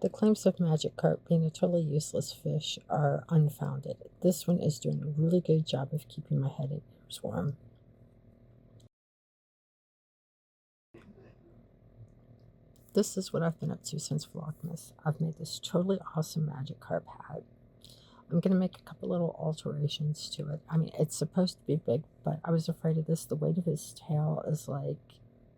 The claims of magic carp being a totally useless fish are unfounded. This one is doing a really good job of keeping my head and ears warm. This is what I've been up to since Vlogmas. I've made this totally awesome magic carp hat. I'm going to make a couple little alterations to it. I mean, it's supposed to be big, but I was afraid of this. The weight of his tail is like,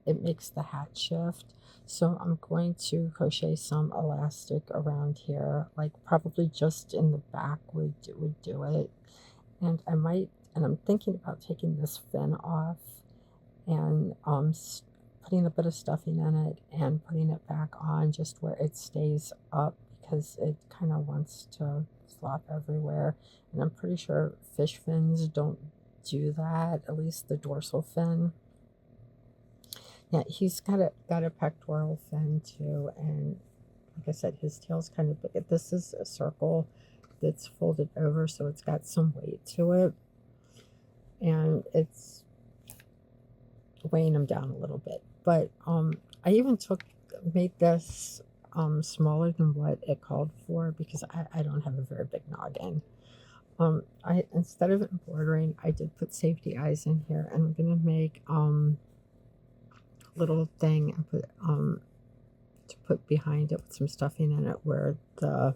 it makes the hat shift. So I'm going to crochet some elastic around here, like probably just in the back would do it. And I'm thinking about taking this fin off and putting a bit of stuffing in it and putting it back on just where it stays up, because it kind of wants to flop everywhere. And I'm pretty sure fish fins don't do that, at least the dorsal fin. Yeah, he's got a pectoral fin too, and like I said, his tail's kind of big. This is a circle that's folded over, so it's got some weight to it, and it's weighing him down a little bit. But I even made this smaller than what it called for, because I don't have a very big noggin. Instead of embroidering, I did put safety eyes in here, and I'm gonna make little thing and put to put behind it with some stuffing in it, where the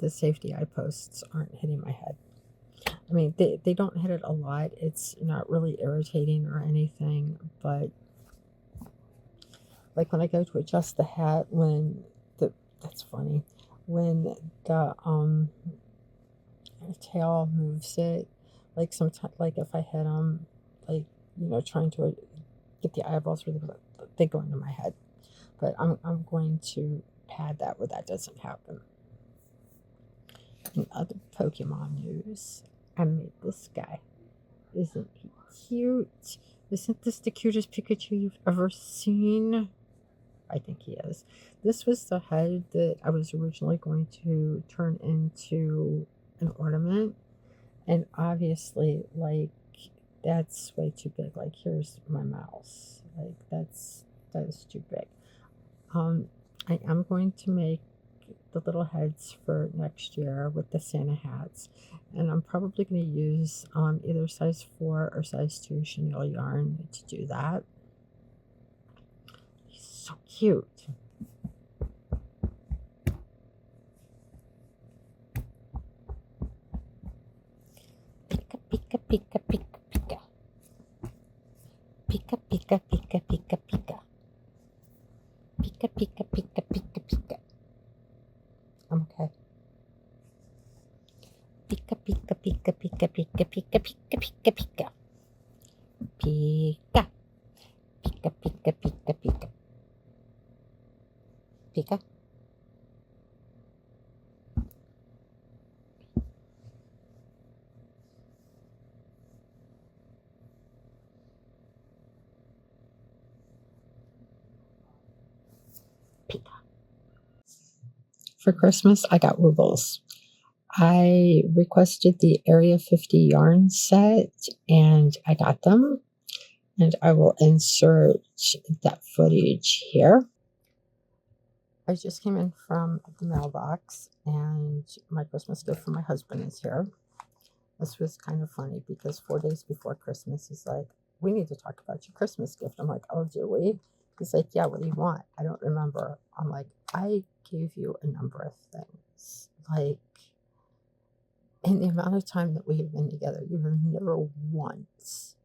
safety eye posts aren't hitting my head. I mean, they don't hit it a lot. It's not really irritating or anything, but like when I go to adjust the hat, that's funny, when the tail moves it, like sometimes, like if I hit them, like, trying to get the eyeballs where they go into my head. But I'm going to pad that where that doesn't happen. In other Pokemon news, I made this guy. Isn't he cute? Isn't this the cutest Pikachu you've ever seen? I think he is. This was the head that I was originally going to turn into an ornament. And obviously, like, that's way too big. Like, here's my mouse. Like, that is too big. I am going to make the little heads for next year with the Santa hats, and I'm probably going to use either size 4 or size 2 chenille yarn to do that. He's so cute. Pika pika pika pika pika. Pika pika pika pika pika. Pika pika pika pika pika. I'm okay. Pika pika pika pika pika pika pika pika pika. Pika. Pika pika pika pika. Pika. Pika. For Christmas, I got Woobles. I requested the Area 50 yarn set, and I got them. And I will insert that footage here. I just came in from the mailbox, and my Christmas gift for my husband is here. This was kind of funny because 4 days before Christmas, he's like, "We need to talk about your Christmas gift." I'm like, "Oh, do we?" He's like, "Yeah, what do you want?" I don't remember. I'm like, "I gave you a number of things. Like, in the amount of time that we have been together, you have never once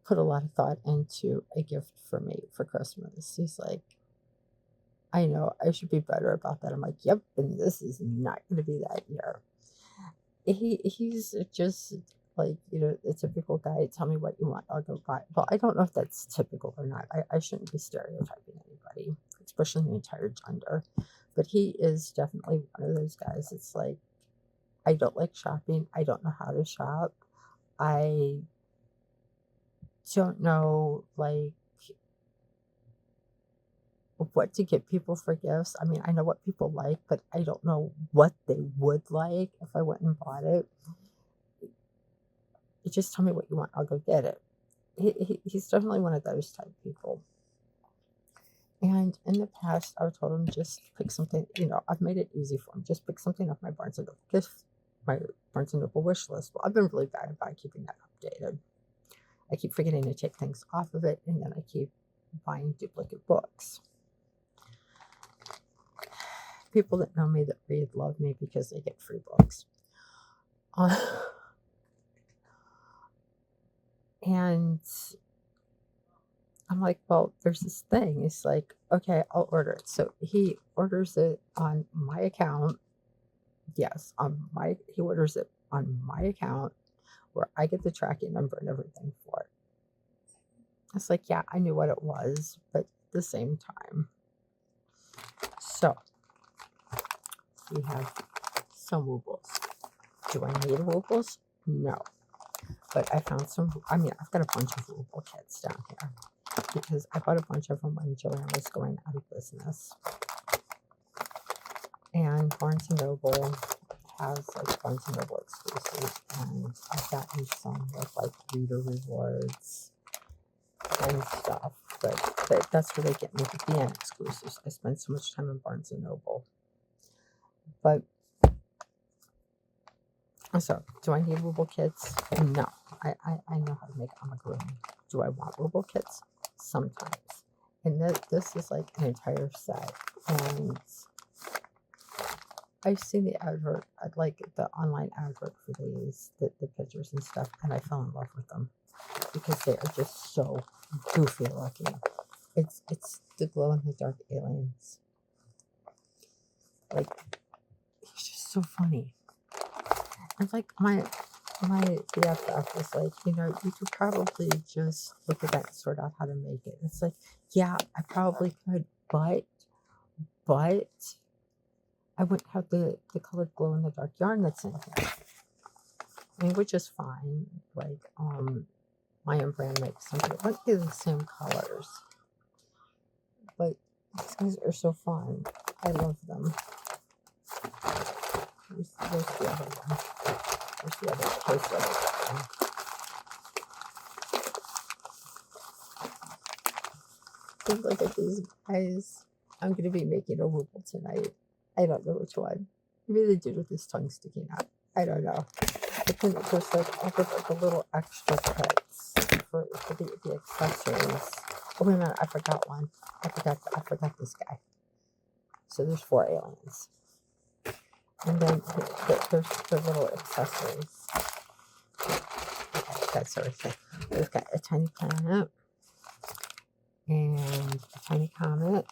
put a lot of thought into a gift for me for Christmas." He's like, "I know, I should be better about that." I'm like, "Yep, and this is not going to be that year." He's just like, a typical guy. Tell me what you want, I'll go buy. Well, I don't know if that's typical or not. I shouldn't be stereotyping anybody, especially the entire gender. But he is definitely one of those guys. It's like, I don't like shopping. I don't know how to shop. I don't know, like, what to get people for gifts. I mean, I know what people like, but I don't know what they would like if I went and bought it. You just tell me what you want, I'll go get it. He's definitely one of those type people. And in the past, I told him just pick something, I've made it easy for him. Just pick something off my Barnes & Noble my Barnes & Noble wish list. Well, I've been really bad about keeping that updated. I keep forgetting to take things off of it, and then I keep buying duplicate books. People that know me that read love me because they get free books. And I'm like, well, there's this thing. It's like, okay, I'll order it. So he orders it on my account. Yes, he orders it on my account where I get the tracking number and everything for it. It's like, yeah, I knew what it was, but at the same time. So we have some woobles. Do I need woobles? No. But I found some, I've got a bunch of wooble kits down here because I bought a bunch of them when Joanne was going out of business. And Barnes & Noble has like Barnes & Noble exclusives, and I've gotten some with like reader rewards and stuff, but that's where they get me with the end exclusives. I spend so much time in Barnes & Noble. But so, do I need wooble kits? No. I know how to make amigurumi. Do I want wooble kits? Sometimes. And this is like an entire set. And I've seen the advert, like the online advert for these, the pictures and stuff, and I fell in love with them because they are just so goofy looking. It's the glow-in-the-dark aliens. Like, it's just so funny. And like my BFF was like, you could probably just look at that and sort out how to make it. It's like, yeah, I probably could, but I wouldn't have the colored glow-in-the-dark yarn that's in here. I mean, which is fine. Like, my own brand makes something. It wouldn't be the same colors. But these guys are so fun. I love them. Where's the other one? Where's the other case of it? Think look at these guys. I'm going to be making a wooble tonight. I don't know which one. Maybe the dude with his tongue sticking out. I don't know. But then there's like all of the little extra kits for the accessories. Oh wait a minute, I forgot one. I forgot this guy. So there's 4 aliens. And then there's the little accessories. Okay, that's everything. We've got a tiny planet and a tiny comet.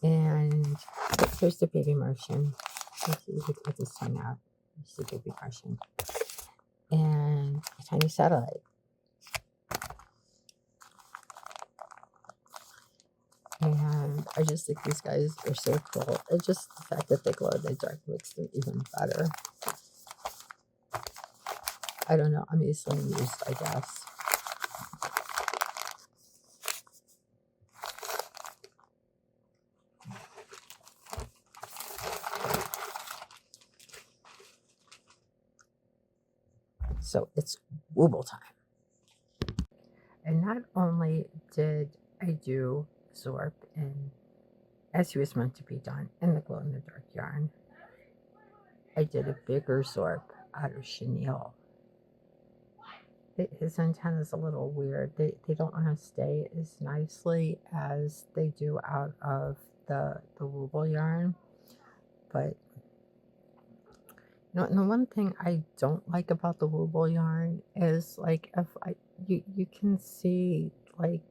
And here's the baby Martian. Let's see if we can get this tongue out. Here's the baby Martian. And a tiny satellite. And I just think these guys are so cool. And just the fact that they glow in the dark makes them even better. I don't know. I'm easily amused, I guess. So it's wooble time. And not only did I do Zorp as he was meant to be done in the glow-in-the-dark yarn, I did a bigger Zorp out of chenille. His antenna is a little weird. They don't want to stay as nicely as they do out of the wooble yarn. But and the one thing I don't like about the wooble yarn is like if you can see like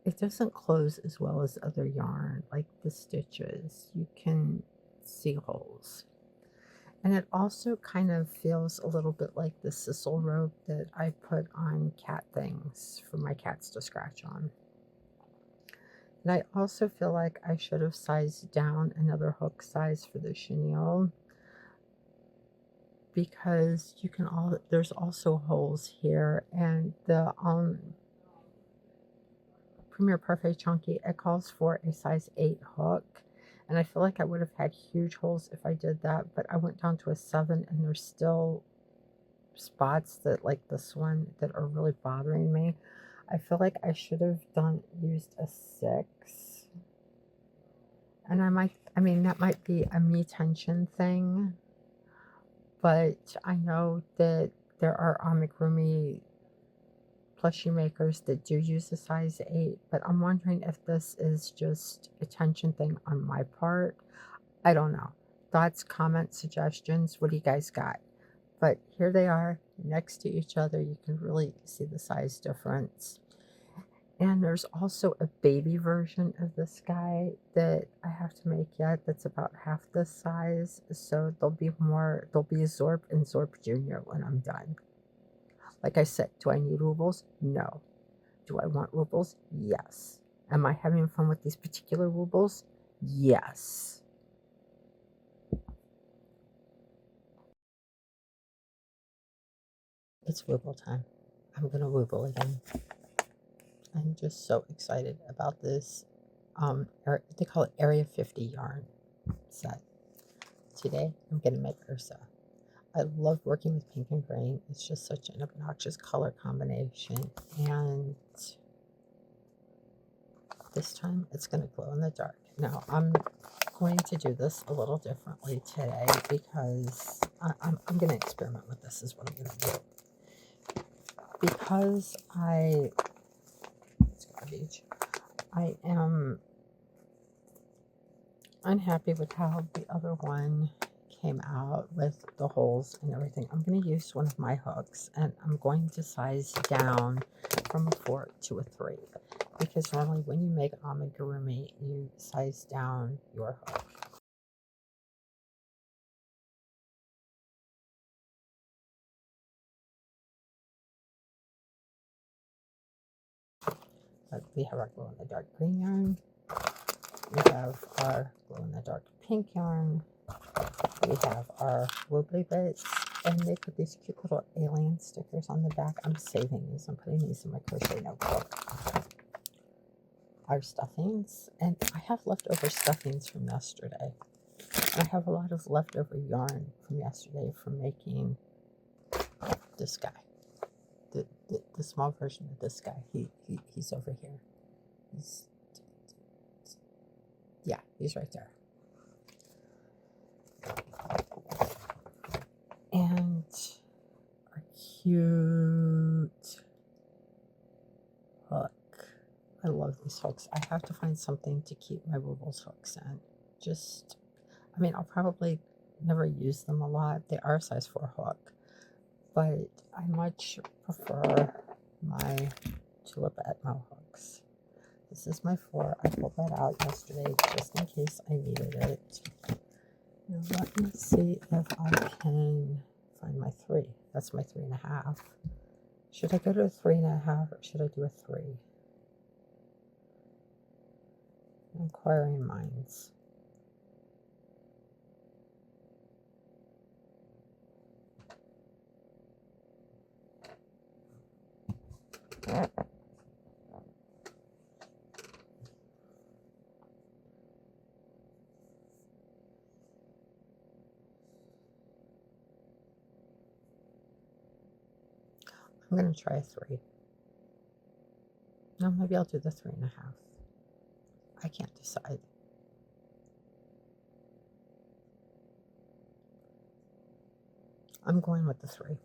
it doesn't close as well as other yarn, like the stitches. You can see holes. And it also kind of feels a little bit like the sisal rope that I put on cat things for my cats to scratch on. And I also feel like I should have sized down another hook size for the chenille, because there's also holes here, and the Premier Parfait Chunky, it calls for a size 8 hook, and I feel like I would have had huge holes if I did that, but I went down to a 7, and there's still spots that, like this one, that are really bothering me. I feel like I should have used a 6. And I mean, that might be a me tension thing, but I know that there are amigurumi plushie makers that do use a size 8, but I'm wondering if this is just a tension thing on my part. I don't know. Thoughts, comments, suggestions, what do you guys got? But here they are next to each other. You can really see the size difference. And there's also a baby version of this guy that I have to make yet that's about half this size. So there'll be a Zorp and Zorp Jr. when I'm done. Like I said, do I need rubles? No. Do I want rubles? Yes. Am I having fun with these particular rubles? Yes. It's ruble time. I'm going to ruble again. I'm just so excited about this. They call it Area 50 yarn set. Today, I'm going to make Ursa. I love working with pink and green. It's just such an obnoxious color combination. And this time, it's going to glow in the dark. Now, I'm going to do this a little differently today because I'm going to experiment with this is what I'm going to do. Because it's garbage. I am unhappy with how the other one came out with the holes and everything. I'm going to use one of my hooks and I'm going to size down from a 4 to a 3 because normally when you make amigurumi you size down your hook. But we have our glow in the dark green yarn. We have our glow in the dark pink yarn. We have our wobbly bits, and they put these cute little alien stickers on the back. I'm saving these. I'm putting these in my crochet notebook. Our stuffings, and I have leftover stuffings from yesterday. I have a lot of leftover yarn from yesterday from making this guy. The small version of this guy. He's over here. He's right there. And our cute hook. I love these hooks. I have to find something to keep my Rubles hooks in. I mean, I'll probably never use them a lot. They are a size 4 hook. But I much prefer my Tulip Atmo hooks. This is my 4. I pulled that out yesterday just in case I needed it. Now let me see if I can find my 3. That's my 3.5. Should I go to a 3.5 or should I do a 3? Inquiring minds. I'm going to try a 3. No, maybe I'll do the 3.5. I can't decide. I'm going with the 3.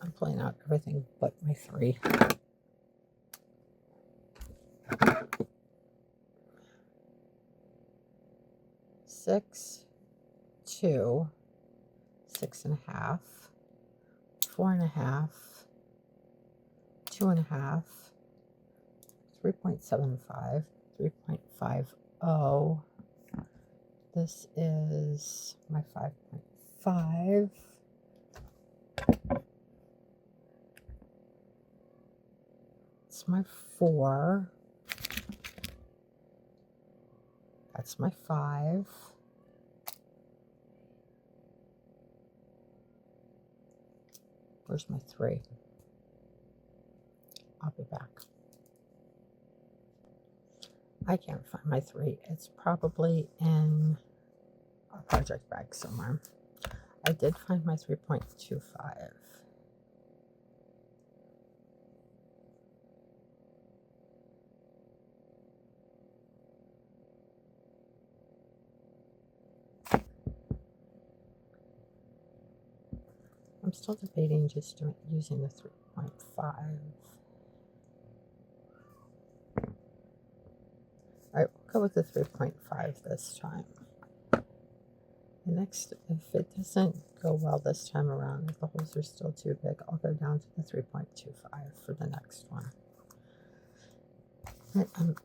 I'm pulling out everything but my 3. Six, 2, 6.5, 4.5, 2.5, 3.75, 3.50. This is my 5.5. It's my 4. That's my 5. Where's my 3? I'll be back. I can't find my 3. It's probably in a project bag somewhere. I did find my 3.25. I'm still debating just using the 3.5. Alright, we'll go with the 3.5 this time. The next, if it doesn't go well this time around, if the holes are still too big, I'll go down to the 3.25 for the next one. And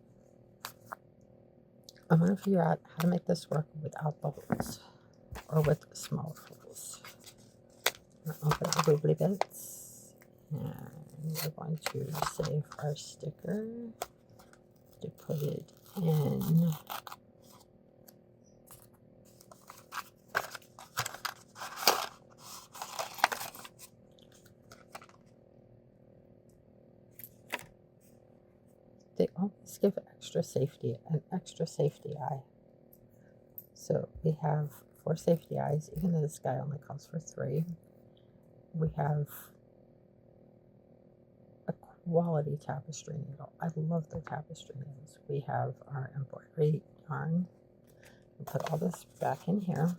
I'm going to figure out how to make this work without the holes, or with small holes. I'll open the wibbly bits, and we're going to save our sticker to put it in. They always give an extra safety eye. So we have 4 safety eyes, even though this guy only calls for 3. We have a quality tapestry needle. I love the tapestry needles. We have our embroidery yarn. We'll put all this back in here.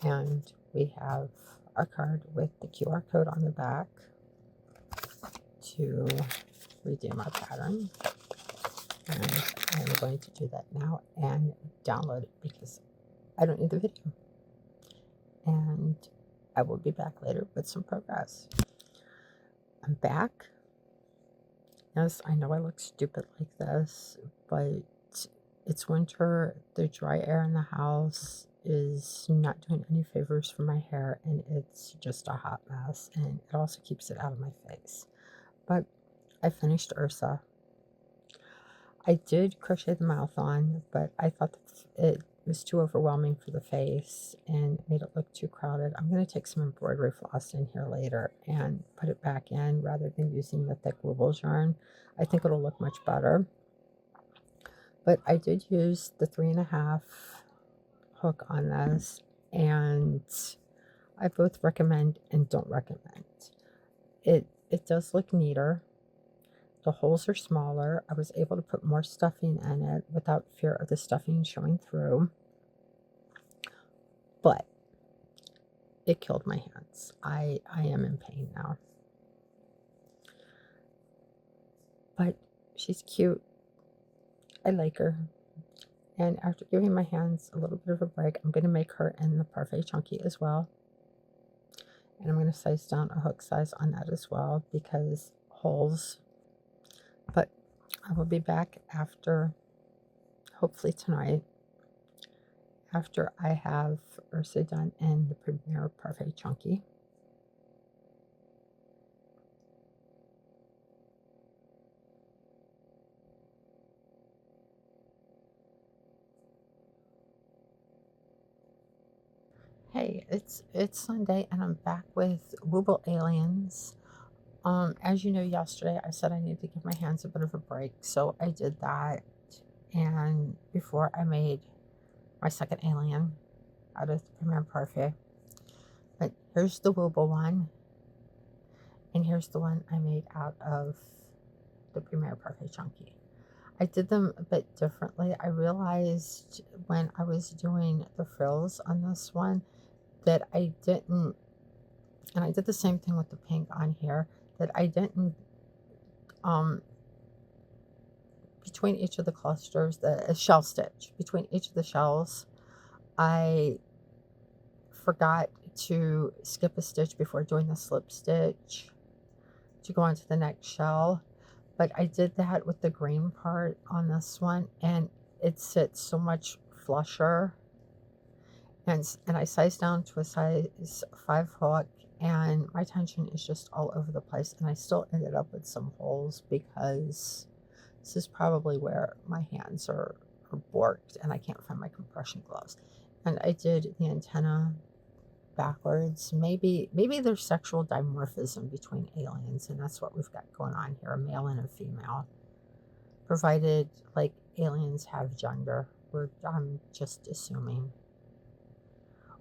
And we have our card with the QR code on the back to redeem our pattern. And I'm going to do that now and download it because I don't need the video. And I will be back later with some progress. I'm back. Yes, I know I look stupid like this, but it's winter. The dry air in the house is not doing any favors for my hair, and it's just a hot mess, and it also keeps it out of my face. But I finished Ursa. I did crochet the mouth on, but I thought it was too overwhelming for the face and made it look too crowded. I'm going to take some embroidery floss in here later and put it back in rather than using the thick Woobles yarn. I think it'll look much better. But I did use the 3.5 hook on this, and I both recommend and don't recommend. It does look neater. The holes are smaller. I was able to put more stuffing in it without fear of the stuffing showing through. But it killed my hands. I am in pain now. But she's cute. I like her. And after giving my hands a little bit of a break, I'm going to make her in the Parfait Chunky as well. And I'm going to size down a hook size on that as well because holes. But I will be back after, hopefully tonight, after I have Ursa done in the Premier Parfait Chunky. Hey, it's Sunday and I'm back with Wooble Aliens. As you know, yesterday I said I needed to give my hands a bit of a break, so I did that. And before I made my second alien out of the Premier Parfait. But here's the Wooble one, and here's the one I made out of the Premier Parfait Chunky. I did them a bit differently. I realized when I was doing the frills on this one that I didn't, and I did the same thing with the pink on here, that I didn't, between each of the clusters, the shell stitch, between each of the shells, I forgot to skip a stitch before doing the slip stitch to go on to the next shell. But I did that with the green part on this one, and it sits so much flusher. And I sized down to a size 5 hook, and my tension is just all over the place, and I still ended up with some holes because this is probably where my hands are borked and I can't find my compression gloves. And I did the antenna backwards. Maybe there's sexual dimorphism between aliens, and that's what we've got going on here, a male and a female. Provided, like, aliens have gender. I'm just assuming.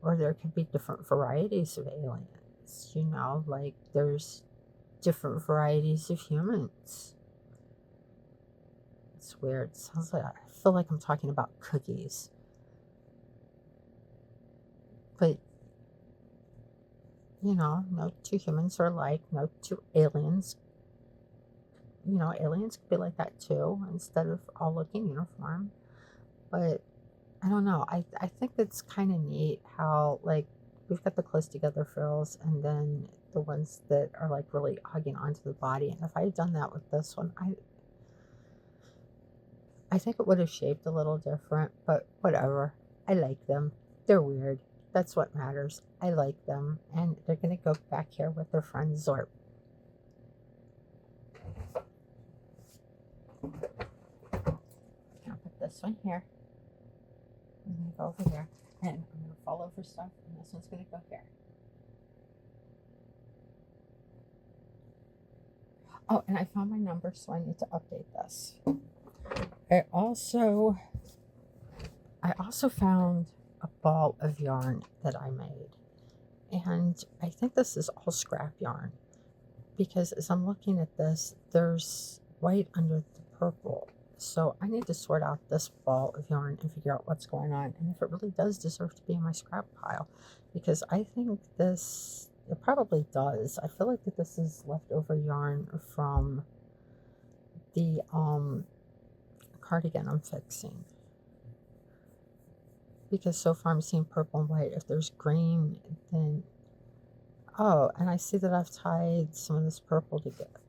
Or there could be different varieties of aliens, you know, like there's different varieties of humans. It's weird. It sounds like, I feel like I'm talking about cookies. But, you know, no two humans are alike, no two aliens. You know, aliens could be like that too, instead of all looking uniform. But I don't know. I think it's kind of neat how, like, we've got the close together frills and then the ones that are like really hugging onto the body. And if I had done that with this one, I think it would have shaped a little different, but whatever. I like them. They're weird. That's what matters. I like them. And they're going to go back here with their friend Zorp. I'll put this one here. I'm going to go over here, and I'm going to fall over stuff, and this one's going to go here. Oh, and I found my number, so I need to update this. I also found a ball of yarn that I made, and I think this is all scrap yarn, because as I'm looking at this, there's white under the purple. So I need to sort out this ball of yarn and figure out what's going on, and if it really does deserve to be in my scrap pile, because I think this, it probably does. I feel like that this is leftover yarn from the cardigan I'm fixing, because so far I'm seeing purple and white. If there's green, then, oh, and I see that I've tied some of this purple together.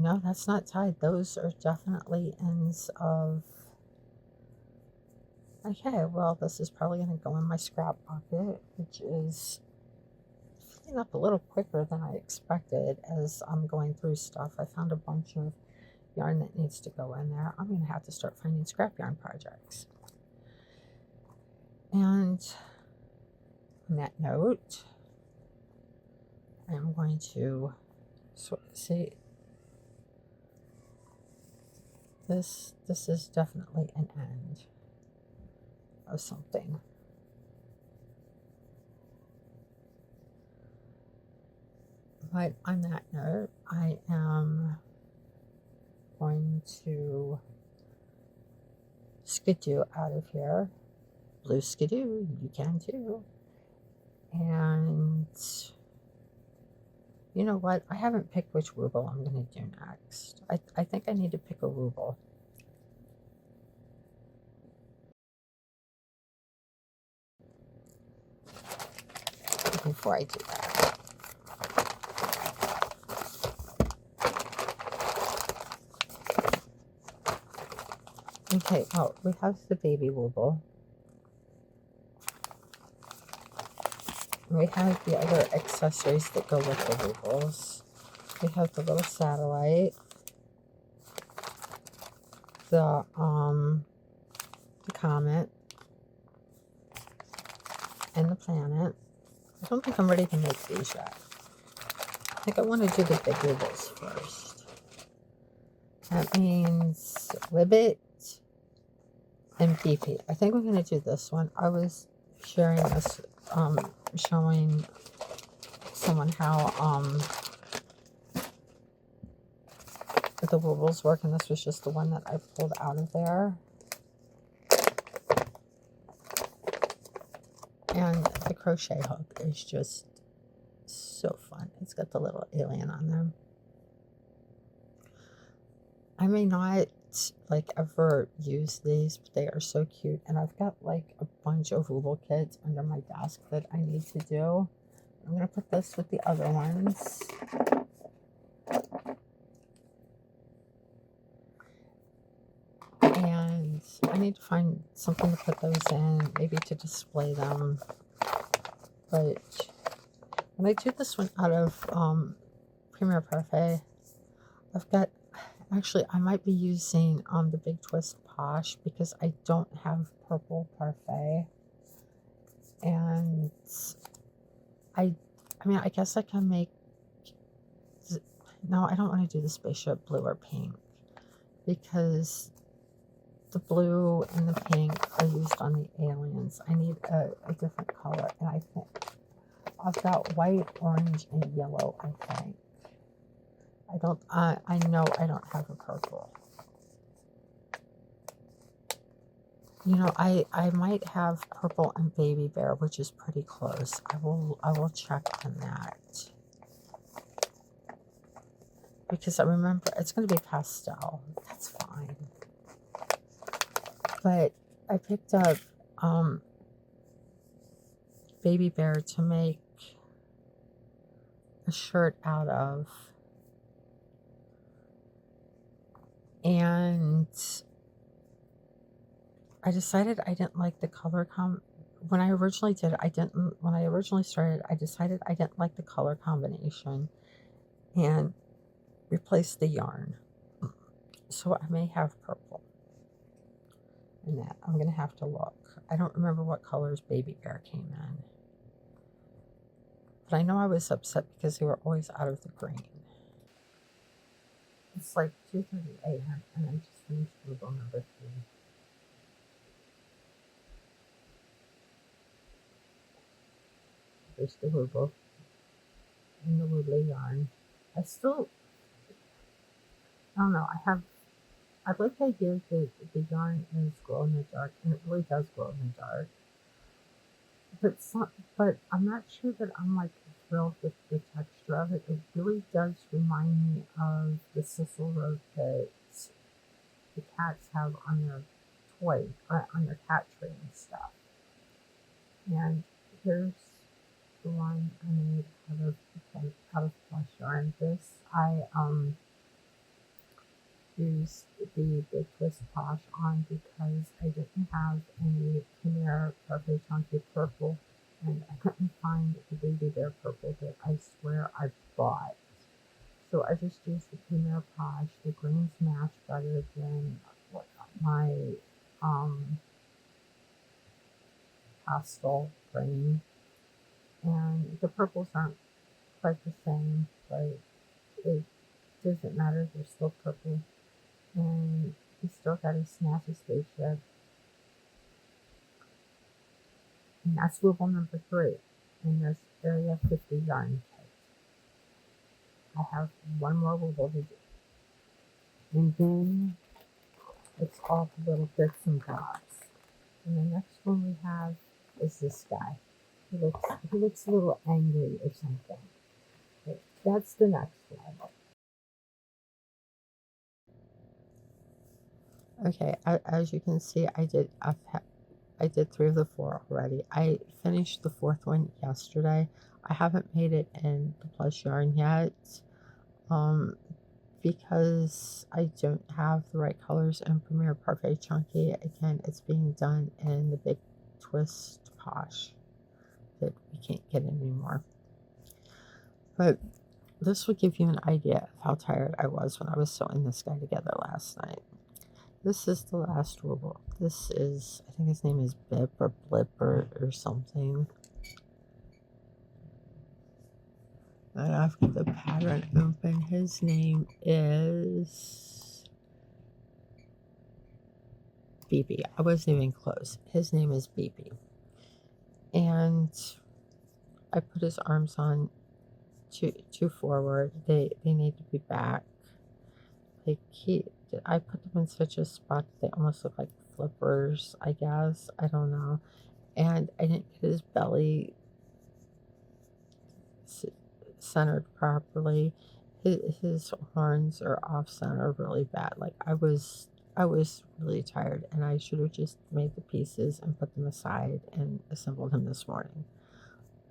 No, that's not tied. Those are definitely ends of... Okay, well, this is probably going to go in my scrap bucket, which is filling up a little quicker than I expected as I'm going through stuff. I found a bunch of yarn that needs to go in there. I'm going to have to start finding scrap yarn projects. And on that note, I'm going to see... This is definitely an end of something. But on that note, I am going to skidoo out of here. Blue skidoo, you can too. And you know what? I haven't picked which ruble I'm going to do next. I think I need to pick a ruble. Before I do that. Okay, well, we have the baby ruble. We have the other accessories that go with the rubles. We have the little satellite, the comet, and the planet. I don't think I'm ready to make these yet. I think I want to do the big rubles first. That means Libbit and PP. I think we're going to do this one. I was sharing this, showing someone how the rubles work, and this was just the one that I pulled out of there. And the crochet hook is just so fun. It's got the little alien on there. I may not like ever use these, but they are so cute. And I've got like a bunch of ruble kits under my desk that I need to do. I'm going to put this with the other ones. And I need to find something to put those in, maybe to display them. But When I do this one out of Premier Parfait, I've got, actually, I might be using the Big Twist Posh because I don't have purple Parfait. And I mean, I guess I can make, no, I don't want to do the spaceship blue or pink because the blue and the pink are used on the aliens. I need a different color, and I think I've got white, orange, and yellow, I think. I know I don't have a purple. You know, I might have purple and baby bear, which is pretty close. I will check on that. Because I remember it's going to be pastel. That's fine. But I picked up baby bear to make a shirt out of. And I decided I didn't like the color when I originally did it, when I originally started, I decided I didn't like the color combination and replaced the yarn. So I may have purple in that. I'm going to have to look. I don't remember what colors baby bear came in. But I know I was upset because they were always out of the green. It's like 2:30 a.m. and I just finished ruble number 3. There's the ruble and the ruble yarn. I don't know, I like the idea that the yarn is glow in the dark, and it really does glow in the dark. But I'm not sure that I'm like thrilled with the texture of it. It really does remind me of the Sissel rope that the cats have on their on their cat tree and stuff. And here's the one I made out of plush yarn. This I used the Big Twist Posh on because I didn't have any Premier Parfait Chunky purple, and I couldn't find the baby bear purple that I swear I bought. So I just used the Premier Posh. The greens match better than my pastel green, and the purples aren't quite the same, but it doesn't matter, they're still purple. And we still got a snappy spaceship. And that's ruble number 3 in this Area 50 yarn kit. I have one more ruble to do. And then it's all the little bits and bobs. And the next one we have is this guy. He looks a little angry or something. But that's the next one. Okay, as you can see, I did 3 of the 4 already. I finished the 4th one yesterday. I haven't made it in the plush yarn yet, because I don't have the right colors in Premier Parfait Chunky. Again, it's being done in the Big Twist Posh that we can't get anymore. But this will give you an idea of how tired I was when I was sewing this guy together last night. This is the last ruble. This is, I think his name is Bip or Blip or something. And I've got the pattern open. His name is BB. I wasn't even close. His name is BB. And I put his arms on too forward. They need to be back. I put them in such a spot that they almost look like flippers, I guess. I don't know. And I didn't get his belly centered properly. His horns are off center really bad. Like I was really tired, and I should have just made the pieces and put them aside and assembled him this morning.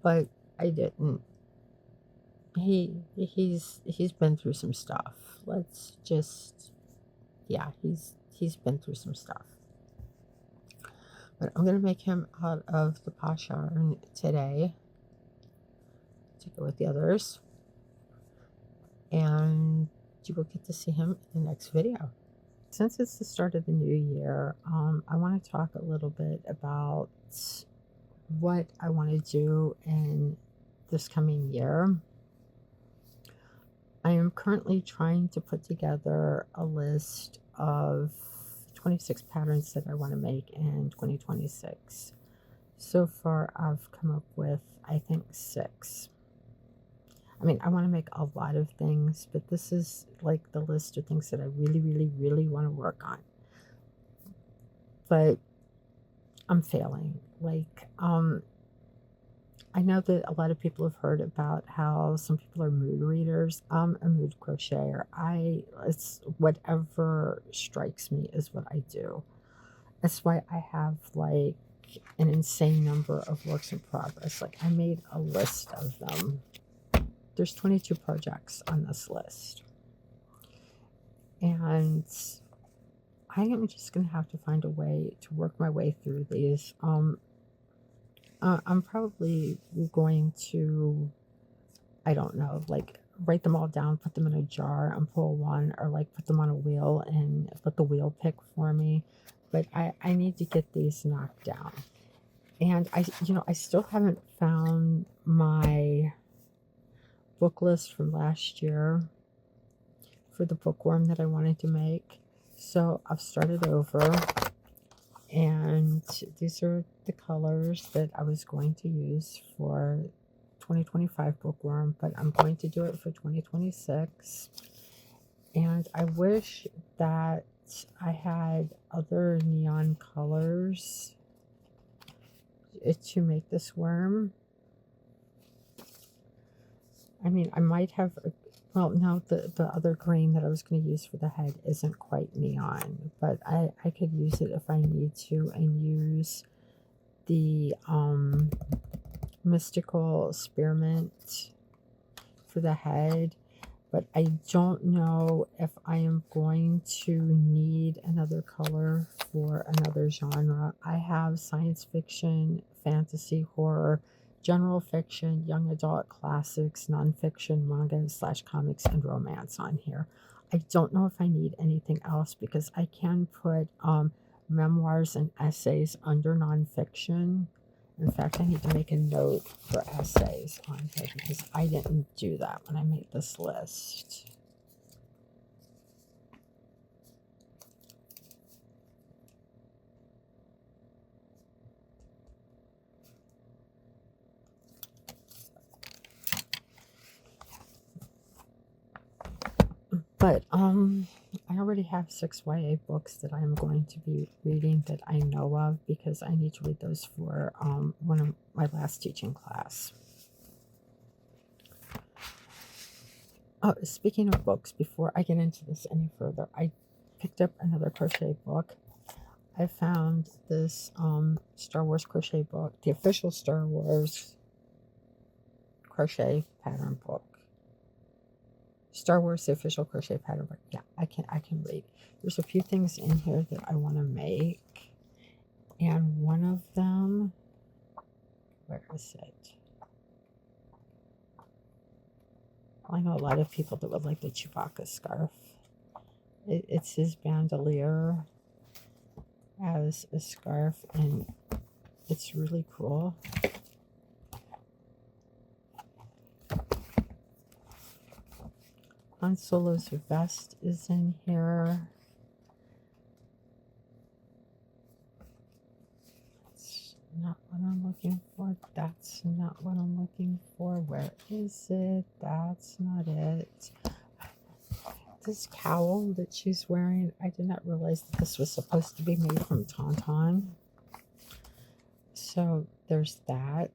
But I didn't. He's been through some stuff. Let's just, yeah, he's been through some stuff. But I'm gonna make him out of the Posh yarn today to go with the others. And you will get to see him in the next video. Since it's the start of the new year, I want to talk a little bit about what I want to do in this coming year. I am currently trying to put together a list of 26 patterns that I want to make in 2026. So far, I've come up with, I think, 6. I mean, I want to make a lot of things, but this is like the list of things that I really, really, really want to work on. But I'm failing. Like, I know that a lot of people have heard about how some people are mood readers. I'm a mood crocheter. It's whatever strikes me is what I do. That's why I have like an insane number of works in progress. Like, I made a list of them. There's 22 projects on this list. And I am just going to have to find a way to work my way through these. I'm probably going to, I don't know, like write them all down, put them in a jar and pull one, or like put them on a wheel and let the wheel pick for me. But I need to get these knocked down. And I still haven't found my book list from last year for the bookworm that I wanted to make. So I've started over, and these are the colors that I was going to use for 2025 bookworm, but I'm going to do it for 2026. And I wish that I had other neon colors to make this worm. I mean, I might have, well, no, the other green that I was going to use for the head isn't quite neon, but I could use it if I need to, and use the mystical spearmint for the head. But I don't know if I am going to need another color for another genre. I have science fiction, fantasy, horror, general fiction, young adult, classics, nonfiction, manga / comics, and romance on here. I don't know if I need anything else, because I can put memoirs and essays under nonfiction. In fact, I need to make a note for essays on here, because I didn't do that when I made this list. But I already have 6 YA books that I am going to be reading that I know of, because I need to read those for one of my last teaching class. Oh, speaking of books, before I get into this any further, I picked up another crochet book. I found this Star Wars crochet book, the official Star Wars crochet pattern book. Star Wars, the official crochet pattern book. Yeah, I can read. There's a few things in here that I want to make, and one of them, where is it? I know a lot of people that would like the Chewbacca scarf. It's his bandolier as a scarf, and it's really cool. Han Solo's vest is in here. That's not what I'm looking for. That's not what I'm looking for. Where is it? That's not it. This cowl that she's wearing, I did not realize that this was supposed to be made from Tauntaun. So there's that.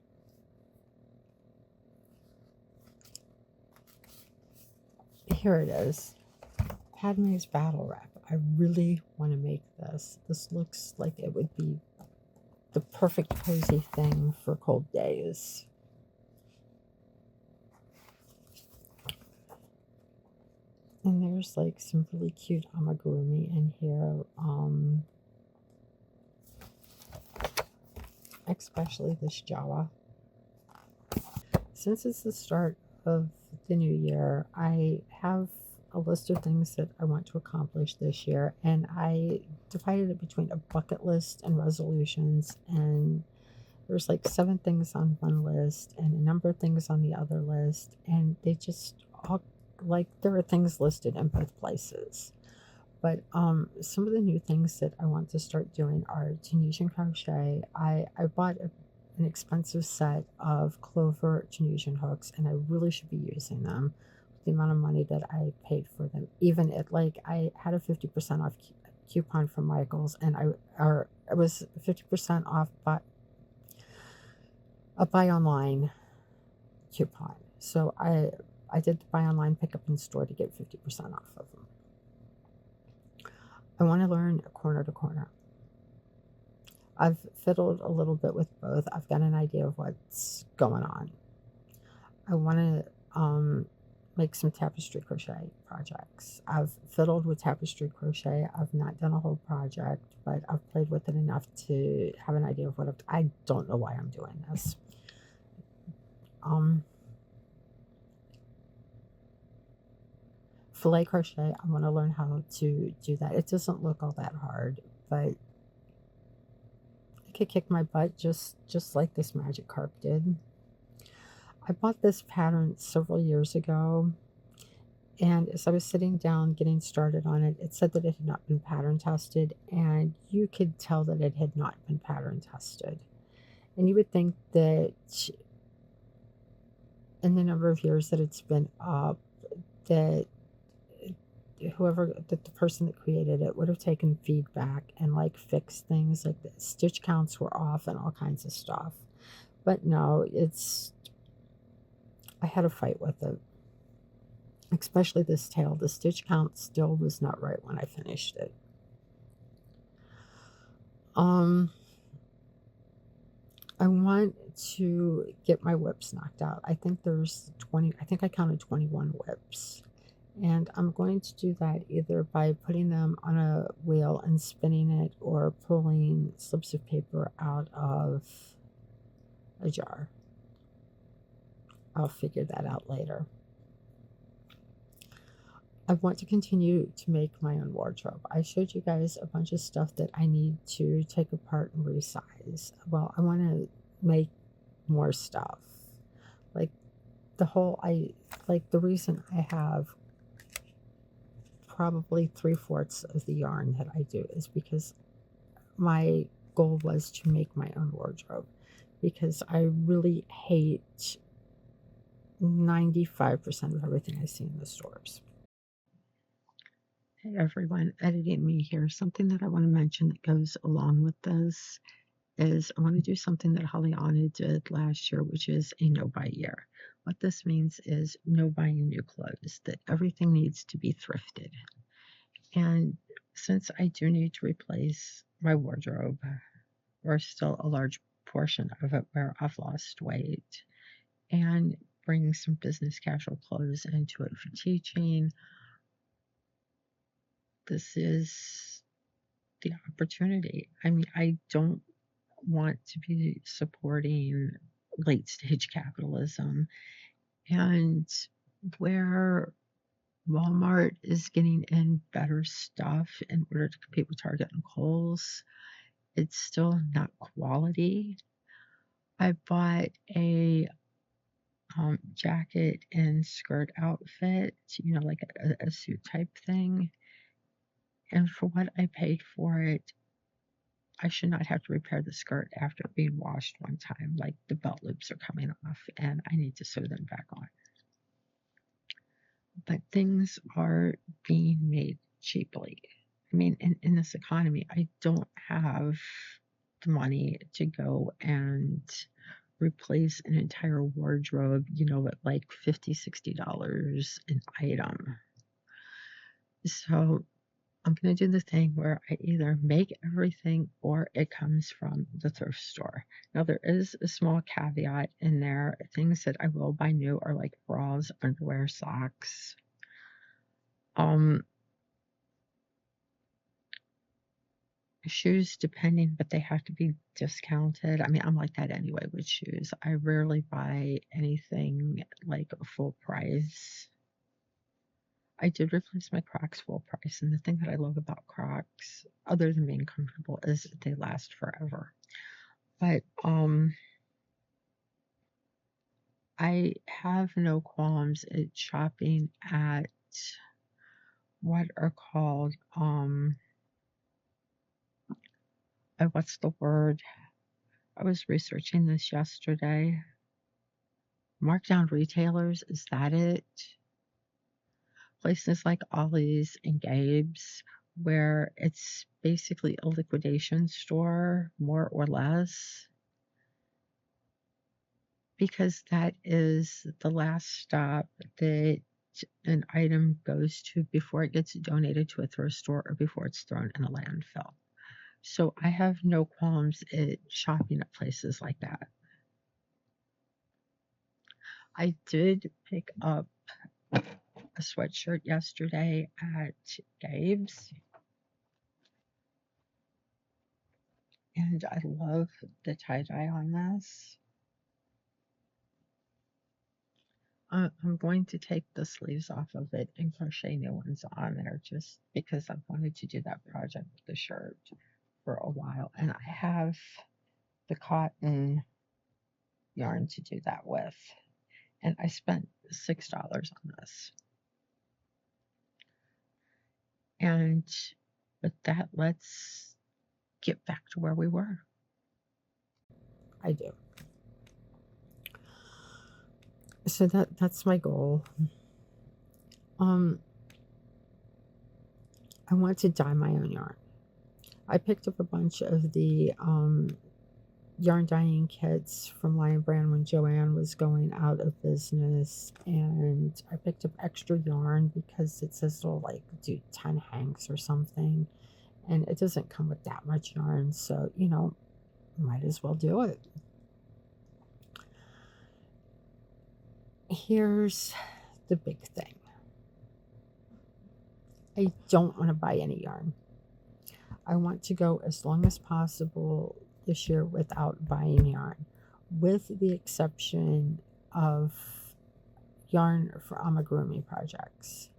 Here it is. Padme's battle wrap. I really want to make this. This looks like it would be the perfect cozy thing for cold days. And there's like some really cute amigurumi in here. Especially this Jawa. since it's the start of the new year, I have a list of things that I want to accomplish this year, and I divided it between a bucket list and resolutions. And there's like 7 things on one list and a number of things on the other list, and they just all like there are things listed in both places. But some of the new things that I want to start doing are Tunisian crochet. I bought an expensive set of clover Tunisian hooks, and I really should be using them. The amount of money that I paid for them, even at like I had a 50% off coupon from Michaels, and it was 50% off, but a buy online coupon. So I did the buy online pickup in store to get 50% off of them. I want to learn corner to corner. I've fiddled a little bit with both. I've got an idea of what's going on. I want to make some tapestry crochet projects. I've fiddled with tapestry crochet. I've not done a whole project, but I've played with it enough to have an idea of what I don't know why I'm doing this. Filet crochet, I want to learn how to do that. It doesn't look all that hard, but it could kick my butt just like this magic carp did. I bought this pattern several years ago, and as I was sitting down getting started on it, it said that it had not been pattern tested, and you could tell that it had not been pattern tested. And you would think that in the number of years that it's been up, that the person that created it would have taken feedback and like fixed things, like the stitch counts were off and all kinds of stuff. But no, I had a fight with it, especially this tail. The stitch count still was not right when I finished it. I want to get my whips knocked out. I think there's 20, I think I counted 21 whips. And I'm going to do that either by putting them on a wheel and spinning it, or pulling slips of paper out of a jar. I'll figure that out later. I want to continue to make my own wardrobe. I showed you guys a bunch of stuff that I need to take apart and resize. Well, I want to make more stuff. Like the reason I have probably 3/4 of the yarn that I do is because my goal was to make my own wardrobe, because I really hate 95% of everything I see in the stores. Hey everyone, editing me here. Something that I want to mention that goes along with this is I want to do something that Hollyana did last year, which is a no buy year. What this means is no buying new clothes, that everything needs to be thrifted. And since I do need to replace my wardrobe, or still a large portion of it where I've lost weight, and bringing some business casual clothes into it for teaching, this is the opportunity. I mean, I don't want to be supporting late stage capitalism, and where Walmart is getting in better stuff in order to compete with Target and Kohl's, it's still not quality. I bought a jacket and skirt outfit, like a suit type thing. And for what I paid for it, I should not have to repair the skirt after being washed one time. Like, the belt loops are coming off and I need to sew them back on. But things are being made cheaply. I mean, in this economy, I don't have the money to go and replace an entire wardrobe, at like $50, $60 an item. So I'm going to do the thing where I either make everything or it comes from the thrift store. Now, there is a small caveat in there. Things that I will buy new are like bras, underwear, socks. shoes depending, but they have to be discounted. I mean, I'm like that anyway with shoes. I rarely buy anything like full price. I did replace my Crocs full price, and the thing that I love about Crocs, other than being comfortable, is they last forever. But I have no qualms at shopping at what are called what's the word? I was researching this yesterday. Markdown retailers, is that it? Places like Ollie's and Gabe's, where it's basically a liquidation store, more or less, because that is the last stop that an item goes to before it gets donated to a thrift store or before it's thrown in a landfill. So I have no qualms at shopping at places like that. I did pick up a sweatshirt yesterday at Gabe's, and I love the tie-dye on this. I'm going to take the sleeves off of it and crochet new ones on there just because I've wanted to do that project with the shirt for a while. And I have the cotton yarn to do that with. And I spent $6 on this. And with that, let's get back to where we were. I do. So that's my goal. I want to dye my own yarn. I picked up a bunch of the yarn dyeing kits from Lion Brand when Joanne was going out of business, and I picked up extra yarn because it says it'll like do 10 hanks or something, and it doesn't come with that much yarn, so you know, might as well do it. Here's the big thing. I don't want to buy any yarn. I want to go as long as possible this year without buying yarn, with the exception of yarn for amigurumi projects,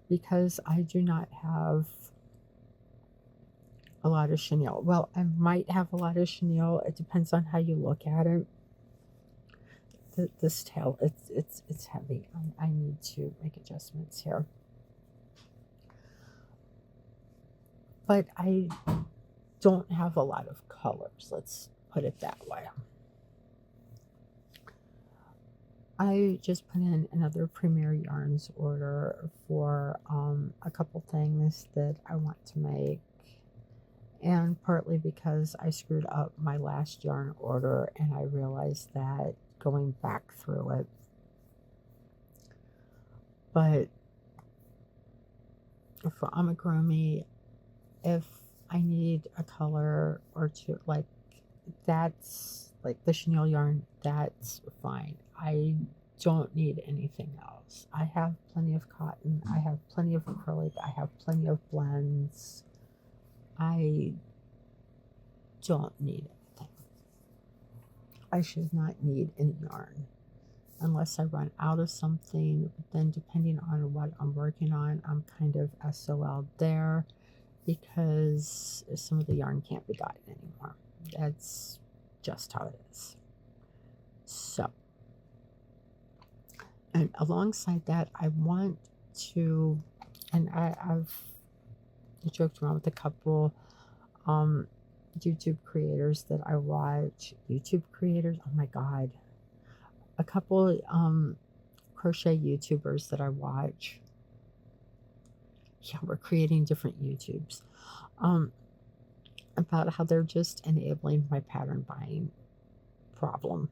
because I do not have a lot of chenille. Well, I might have a lot of chenille. It depends on how you look at it. This tail, it's heavy. I need to make adjustments here. But I don't have a lot of colors, let's put it that way. I just put in another Premier Yarns order for a couple things that I want to make, and partly because I screwed up my last yarn order and I realized that going back through it. But for amigurumi, if I need a color or two, like that's like the chenille yarn, that's fine. I don't need anything else. I have plenty of cotton, I have plenty of acrylic, I have plenty of blends. I don't need anything. I should not need any yarn unless I run out of something, but then depending on what I'm working on, I'm kind of SOL there, because some of the yarn can't be gotten anymore. That's just how it is. So, and alongside that, I want to, and I've joked around with a couple YouTube creators that I watch. YouTube creators, oh my god. A couple crochet YouTubers that I watch. Yeah, we're creating different YouTubes. About how they're just enabling my pattern buying problem,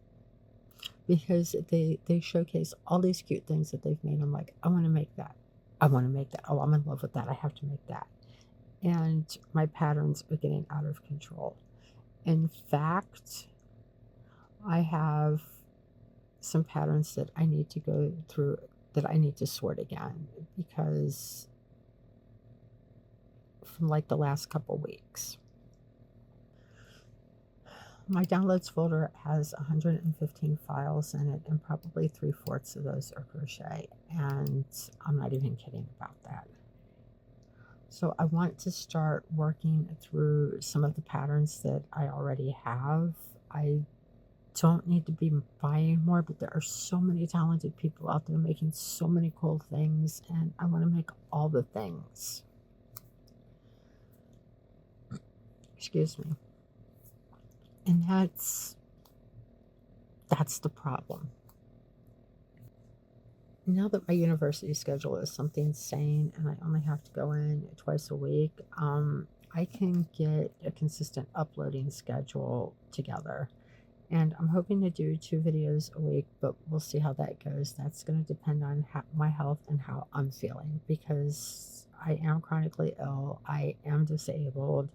because they showcase all these cute things that they've made. I'm like, I want to make that. I want to make that. Oh, I'm in love with that. I have to make that. And my patterns are getting out of control. In fact, I have some patterns that I need to go through, that I need to sort again, because from like the last couple weeks. My downloads folder has 115 files in it, and probably 3/4 of those are crochet, and I'm not even kidding about that. So I want to start working through some of the patterns that I already have. I don't need to be buying more, but there are so many talented people out there making so many cool things, and I want to make all the things. Excuse me. And that's the problem. Now that my university schedule is something sane and I only have to go in twice a week, I can get a consistent uploading schedule together. And I'm hoping to do 2 videos a week, but we'll see how that goes. That's going to depend on my health and how I'm feeling, because I am chronically ill, I am disabled,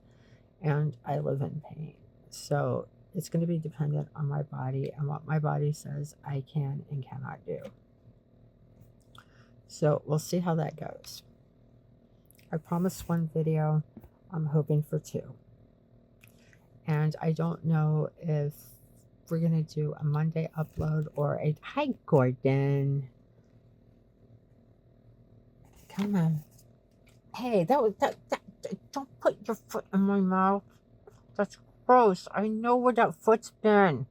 and I live in pain. So it's going to be dependent on my body and what my body says I can and cannot do. So we'll see how that goes. I promised 1 video. I'm hoping for 2. And I don't know if we're going to do a Monday upload or a... Hi, Gordon. Come on. Hey, that don't put your foot in my mouth. That's gross. I know where that foot's been.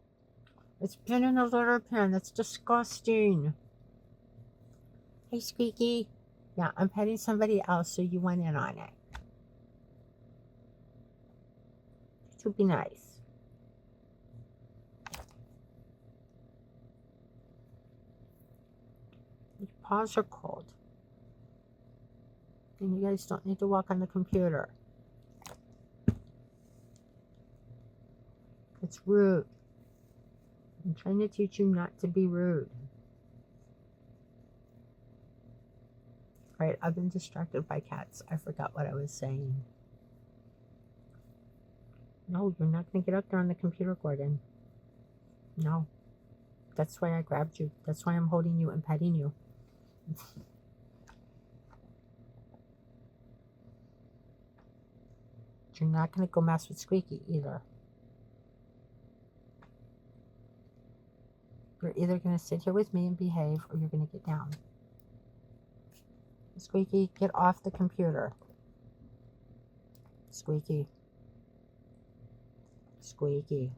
It's been in a litter pan. That's disgusting. Hey, Squeaky. Yeah, I'm petting somebody else, so you went in on it. To be nice. Your paws are cold. And you guys don't need to walk on the computer. It's rude. I'm trying to teach you not to be rude. Right, I've been distracted by cats. I forgot what I was saying. No, you're not going to get up there on the computer, Gordon. No. That's why I grabbed you. That's why I'm holding you and petting you. You're not going to go mess with Squeaky either. You're either going to sit here with me and behave, or you're going to get down. Squeaky, get off the computer. Squeaky. Squeaky.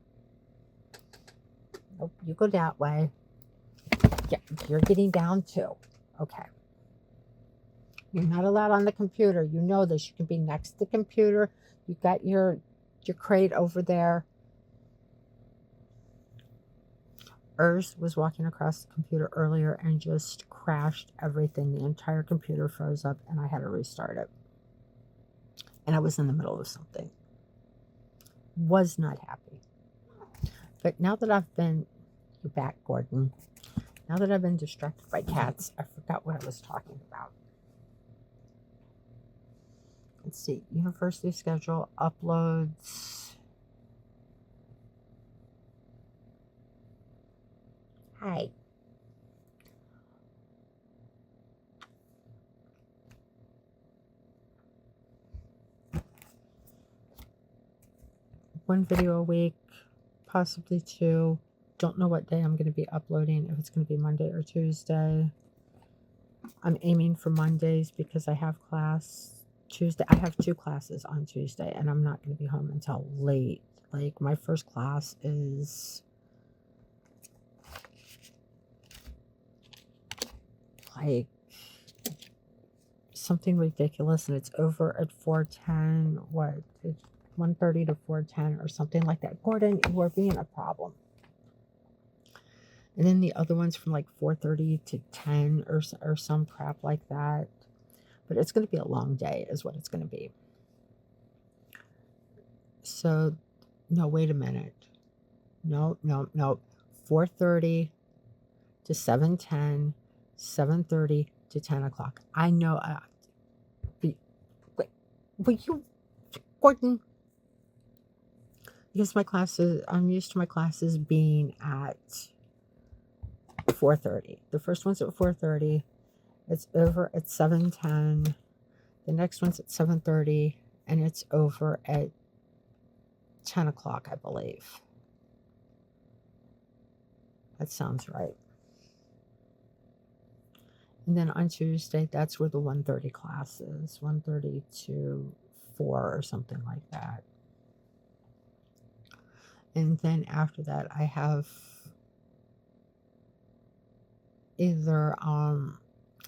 Nope, you go that way. Yeah, you're getting down too. Okay. You're not allowed on the computer. You know this. You can be next to the computer. You've got your crate over there. Urs was walking across the computer earlier and just crashed everything. The entire computer froze up and I had to restart it. And I was in the middle of something. Was not happy. But now that I've been... You're back, Gordon. Now that I've been distracted by cats, I forgot what I was talking about. Let's see. University schedule, uploads... Hi. One video a week, possibly 2. Don't know what day I'm going to be uploading, if it's going to be Monday or Tuesday. I'm aiming for Mondays because I have class Tuesday. I have 2 classes on Tuesday, and I'm not going to be home until late. Like, my first class is... like something ridiculous, and it's over at 4:10. What? It's 1:30 to 4:10 or something like that. Gordon, you are being a problem. And then the other one's from like 4:30 to 10 or some crap like that. But it's going to be a long day is what it's going to be. So, no, wait a minute. No. 4:30 to 7:10. 7:30 to 10 o'clock. I know. Wait, will you, Gordon? Because my classes, I'm used to my classes being at 4:30. The first one's at 4:30. It's over at 7:10. The next one's at 7:30, and it's over at 10 o'clock, I believe. That sounds right. And then on Tuesday, that's where the 1:30 class is, 1:30 to 4 or something like that. And then after that, I have either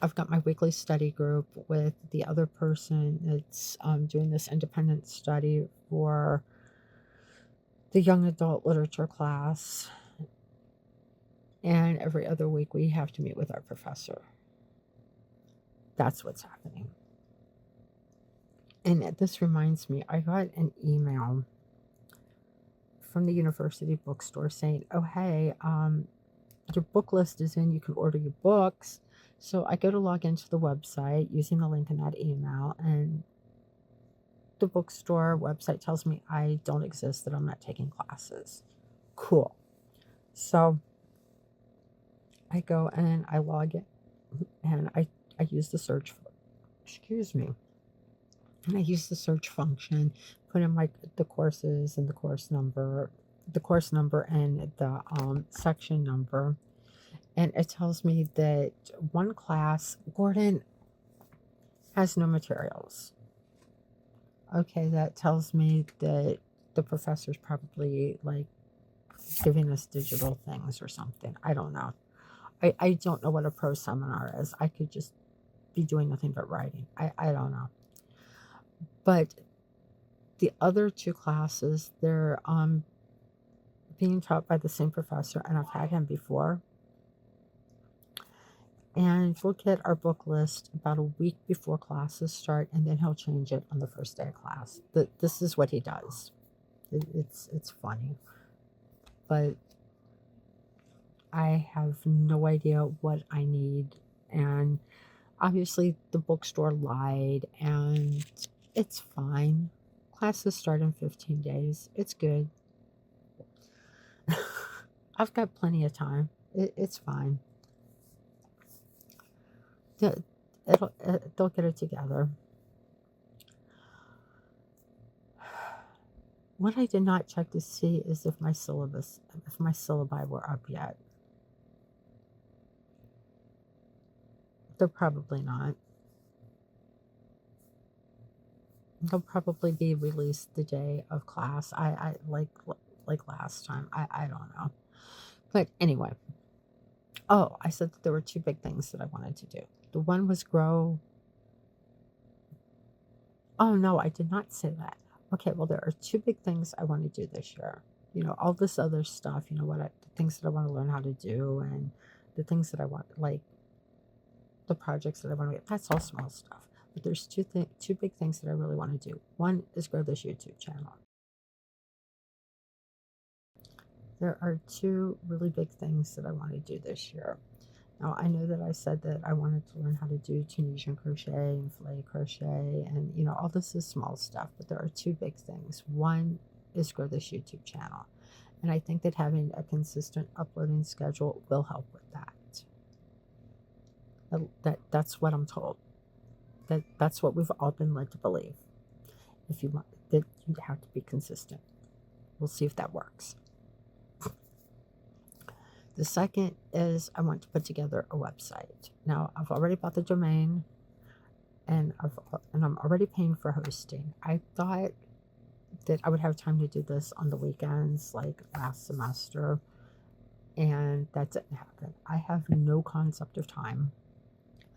I've got my weekly study group with the other person that's doing this independent study for the young adult literature class. And every other week we have to meet with our professor. That's what's happening. And this reminds me, I got an email from the university bookstore saying, oh, hey, your book list is in, you can order your books. So I go to log into the website using the link in that email, and the bookstore website tells me I don't exist, that I'm not taking classes. Cool. So I go and I log in, and I use the search, excuse me, and I use the search function, put in like the courses and the course number and the section number. And it tells me that one class, Gordon, has no materials. Okay, that tells me that the professor's probably like giving us digital things or something. I don't know. I don't know what a pro seminar is. I could just be doing nothing but writing. I don't know. But the other two classes, they're being taught by the same professor, and I've had him before. And we'll get our book list about a week before classes start, and then he'll change it on the first day of class. This is what he does. It's funny, but I have no idea what I need, and obviously the bookstore lied, and it's fine. Classes start in 15 days. It's good. I've got plenty of time. It's fine. They'll get it together. What I did not check to see is if my syllabi were up yet. They're probably not. They'll probably be released the day of class. I like last time. I don't know. But anyway. Oh, I said that there were two big things that I wanted to do. The one was grow. Oh no, I did not say that. Okay, well, there are two big things I want to do this year. You know, all this other stuff, you know, the things that I want to learn how to do, and the things that I want, like the projects that I want to get, that's all small stuff. But there's two big things that I really want to do. One is grow this YouTube channel. There are two really big things that I want to do this year. Now, I know that I said that I wanted to learn how to do Tunisian crochet and filet crochet, and you know, all this is small stuff, but there are two big things. One is grow this YouTube channel, and I think that having a consistent uploading schedule will help with that. That's what I'm told. That's what we've all been led to believe. If you want, that you have to be consistent. We'll see if that works. The second is I want to put together a website. Now, I've already bought the domain, and I'm already paying for hosting. I thought that I would have time to do this on the weekends like last semester, and that didn't happen. I have no concept of time.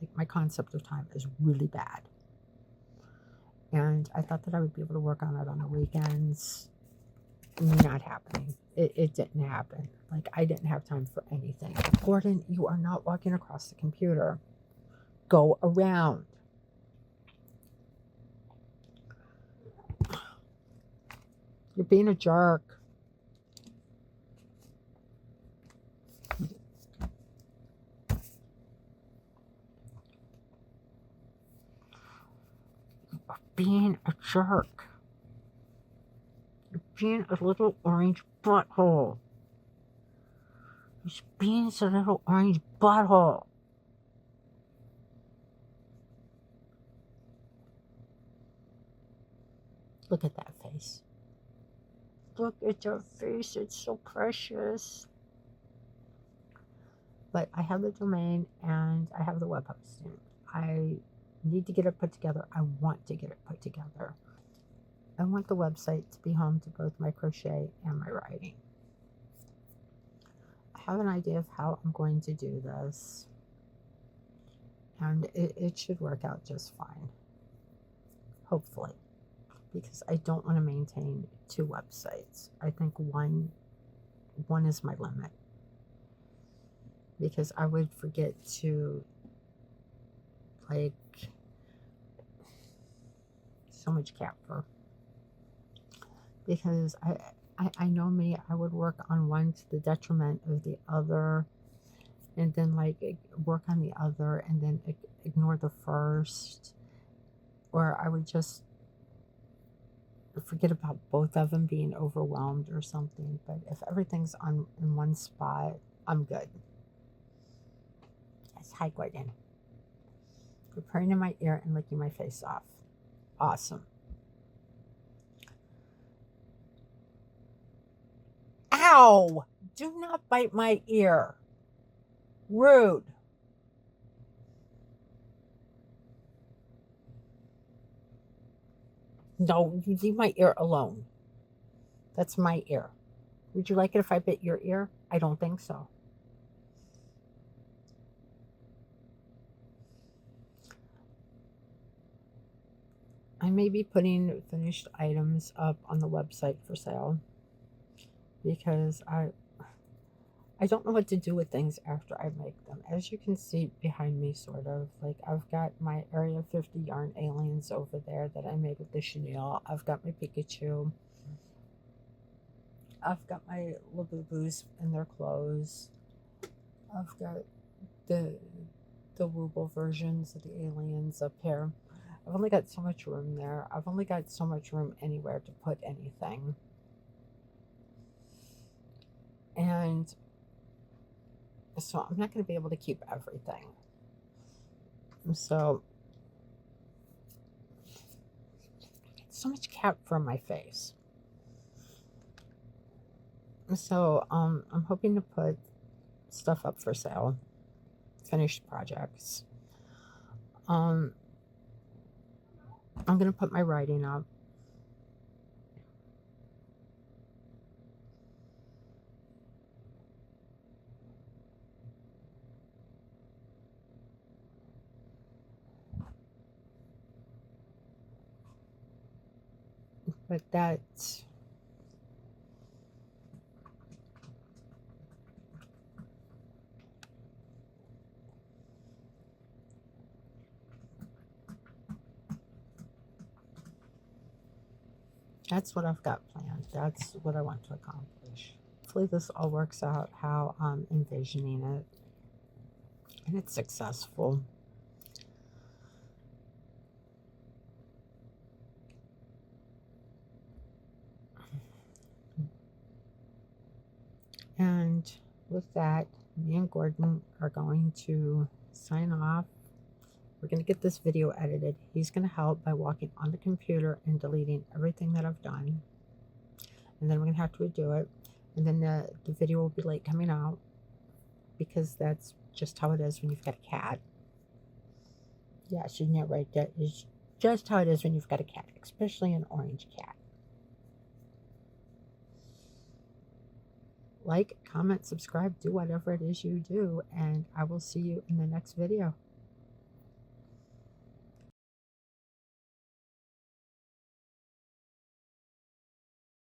Like, my concept of time is really bad. And I thought that I would be able to work on it on the weekends. Not happening. It didn't happen. Like, I didn't have time for anything. Gordon, you are not walking across the computer. Go around. You're being a jerk. You're being a jerk. You're being a little orange butthole. You're being a little orange butthole. Look at that face. Look at your face. It's so precious. But I have the domain and I have the web hosting. I need to get it put together. I want to get it put together. I want the website to be home to both my crochet and my writing. I have an idea of how I'm going to do this, and it should work out just fine, hopefully, because I don't want to maintain 2 websites. I think one is my limit, because I would forget to, like, so much cat fur. Because I know me, I would work on one to the detriment of the other, and then like work on the other and then ignore the first, or I would just forget about both of them being overwhelmed or something. But if everything's on in one spot, I'm good. Yes, hi Gordon. You're purring in my ear and licking my face off. Awesome. Ow! Do not bite my ear. Rude. No, you leave my ear alone. That's my ear. Would you like it if I bit your ear? I don't think so. I may be putting finished items up on the website for sale, because I don't know what to do with things after I make them. As you can see behind me, sort of, like I've got my Area 50 yarn aliens over there that I made with the chenille. I've got my Pikachu. I've got my Labubu's in their clothes. I've got the Wooble versions of the aliens up here. I've only got so much room there. I've only got so much room anywhere to put anything. And so I'm not going to be able to keep everything. So so much cat fur on my face. So I'm hoping to put stuff up for sale, finished projects. I'm gonna put my writing up. But that's what I've got planned. That's what I want to accomplish. Hopefully this all works out how I'm envisioning it, and it's successful. And with that, me and Gordon are going to sign off. We're going to get this video edited. He's going to help by walking on the computer and deleting everything that I've done. And then we're going to have to redo it. And then the video will be late coming out, because that's just how it is when you've got a cat. Yeah, isn't that right? That is just how it is when you've got a cat, especially an orange cat. Like, comment, subscribe, do whatever it is you do, and I will see you in the next video.